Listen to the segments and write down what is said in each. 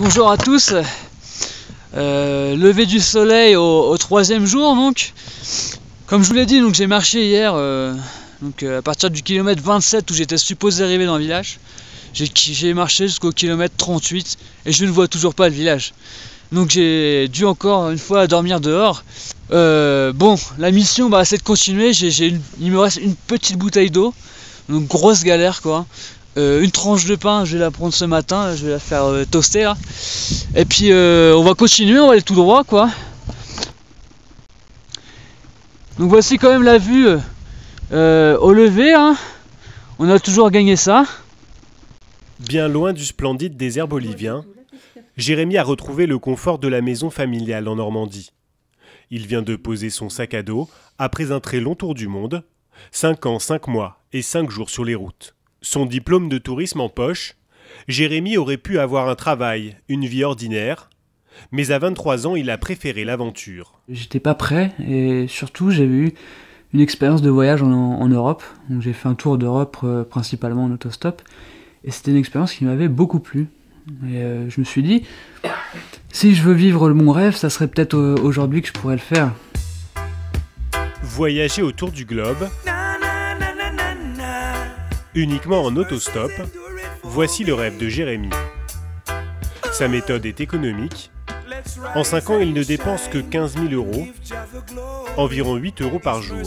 Bonjour à tous, lever du soleil au troisième jour donc. Comme je vous l'ai dit, j'ai marché hier à partir du kilomètre 27 où j'étais supposé arriver dans le village. J'ai marché jusqu'au kilomètre 38 et je ne vois toujours pas le village. Donc j'ai dû encore une fois dormir dehors. Bon, la mission c'est de continuer. Il me reste une petite bouteille d'eau, donc grosse galère quoi. Une tranche de pain, je vais la prendre ce matin, je vais la faire toaster là. Et puis on va continuer, on va aller tout droit quoi. Donc voici quand même la vue au lever, hein. On a toujours gagné ça. Bien loin du splendide désert bolivien, Jérémy a retrouvé le confort de la maison familiale en Normandie. Il vient de poser son sac à dos après un très long tour du monde, 5 ans, 5 mois et 5 jours sur les routes. Son diplôme de tourisme en poche, Jérémy aurait pu avoir un travail, une vie ordinaire, mais à 23 ans, il a préféré l'aventure. J'étais pas prêt et surtout j'ai eu une expérience de voyage en Europe. Donc j'ai fait un tour d'Europe principalement en autostop et c'était une expérience qui m'avait beaucoup plu. Et je me suis dit, si je veux vivre mon rêve, ça serait peut-être aujourd'hui que je pourrais le faire. Voyager autour du globe, uniquement en autostop, voici le rêve de Jérémy. Sa méthode est économique. En 5 ans, il ne dépense que 15 000 €, environ 8 € par jour.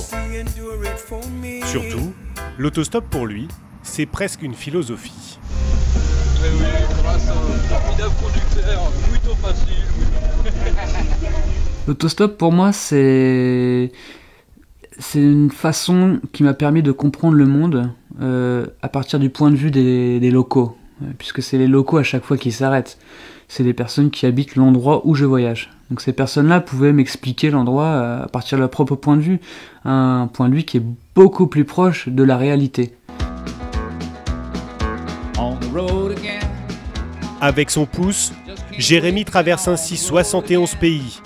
Surtout, l'autostop pour lui, c'est presque une philosophie. L'autostop pour moi c'est une façon qui m'a permis de comprendre le monde à partir du point de vue des locaux, puisque c'est les locaux à chaque fois qui s'arrêtent. C'est les personnes qui habitent l'endroit où je voyage. Donc ces personnes-là pouvaient m'expliquer l'endroit à partir de leur propre point de vue, un point de vue qui est beaucoup plus proche de la réalité. Avec son pouce, Jérémy traverse ainsi 71 pays,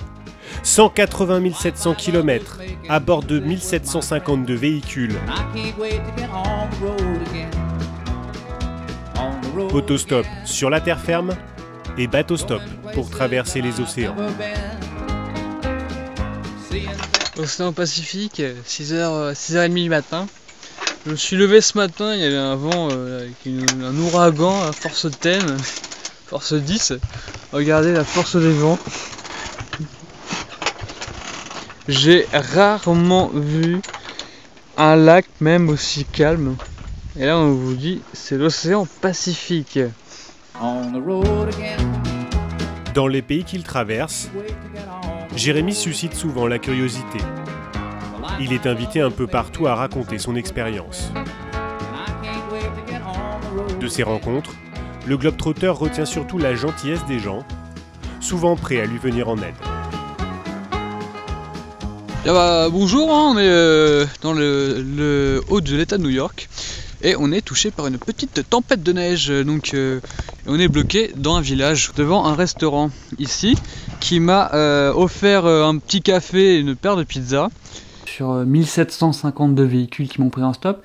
180 700 km, à bord de 1752 véhicules. Autostop sur la terre ferme et bateau stop pour traverser les océans. Océan Pacifique, 6h30 du matin. Je me suis levé ce matin, il y avait un vent, un ouragan à force 10, force 10. Regardez la force des vents. J'ai rarement vu un lac même aussi calme. Et là on vous dit, c'est l'océan Pacifique. Dans les pays qu'il traverse, Jérémy suscite souvent la curiosité. Il est invité un peu partout à raconter son expérience. De ces rencontres, le globetrotter retient surtout la gentillesse des gens, souvent prêts à lui venir en aide. Bonjour, on est dans le haut de l'état de New York et on est touché par une petite tempête de neige. Donc on est bloqué dans un village devant un restaurant ici qui m'a offert un petit café et une paire de pizzas. Sur 1752 véhicules qui m'ont pris en stop,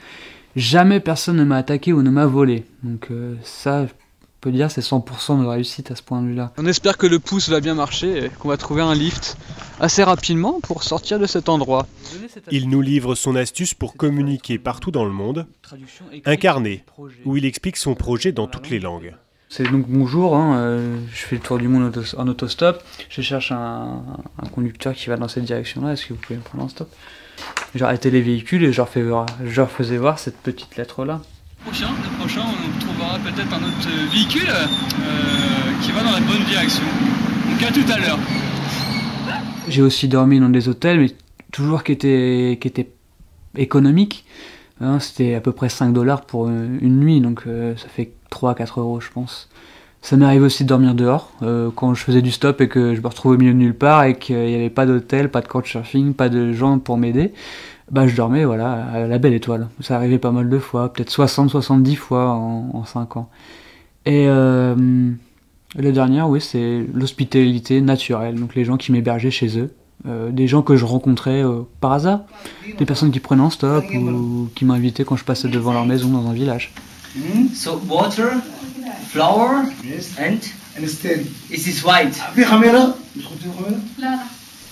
jamais personne ne m'a attaqué ou ne m'a volé. Donc ça, je peux dire, c'est 100% de réussite à ce point de vue-là. On espère que le pouce va bien marcher et qu'on va trouver un lift assez rapidement pour sortir de cet endroit. Il nous livre son astuce pour communiquer partout dans le monde, un carnet où il explique son projet dans toutes les langues. C'est donc bonjour, je fais le tour du monde en autostop, je cherche un conducteur qui va dans cette direction-là, est-ce que vous pouvez me prendre en stop? J'ai arrêté les véhicules et je leur faisais voir cette petite lettre-là. Le prochain, on trouvera peut-être un autre véhicule qui va dans la bonne direction. Donc à tout à l'heure. J'ai aussi dormi dans des hôtels, mais toujours qui étaient économiques. C'était à peu près 5 $ pour une nuit, donc ça fait 3 à 4 € je pense. Ça m'est arrivé aussi de dormir dehors, quand je faisais du stop et que je me retrouvais au milieu de nulle part et qu'il n'y avait pas d'hôtel, pas de couchsurfing, pas de gens pour m'aider. Je dormais à la belle étoile. Ça arrivait pas mal de fois, peut-être 60-70 fois en 5 ans. Et la dernière, oui, c'est l'hospitalité naturelle, donc les gens qui m'hébergeaient chez eux. Des gens que je rencontrais par hasard, des personnes qui prenaient en stop ou qui m'invitaient quand je passais devant leur maison dans un village. So water, flour and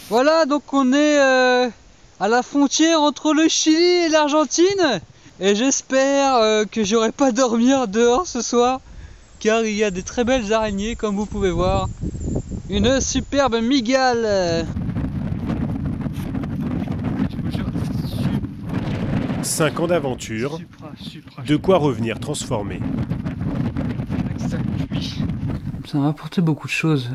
Voilà, donc on est à la frontière entre le Chili et l'Argentine. Et j'espère que j'aurai pas à dormir dehors ce soir, car il y a des très belles araignées comme vous pouvez voir. Une superbe mygale. 5 ans d'aventure, de quoi revenir transformé. Ça m'a apporté beaucoup de choses.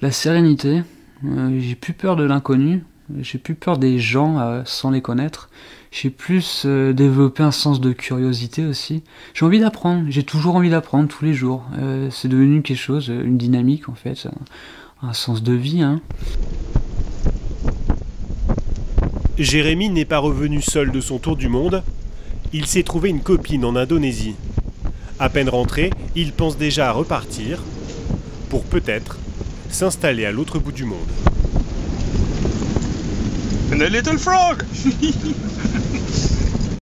La sérénité, j'ai plus peur de l'inconnu, j'ai plus peur des gens sans les connaître. J'ai plus développé un sens de curiosité aussi. J'ai envie d'apprendre, j'ai toujours envie d'apprendre tous les jours. C'est devenu quelque chose, une dynamique en fait, un sens de vie. Hein. Jérémy n'est pas revenu seul de son tour du monde, il s'est trouvé une copine en Indonésie. À peine rentré, il pense déjà à repartir, pour peut-être s'installer à l'autre bout du monde. And a little frog!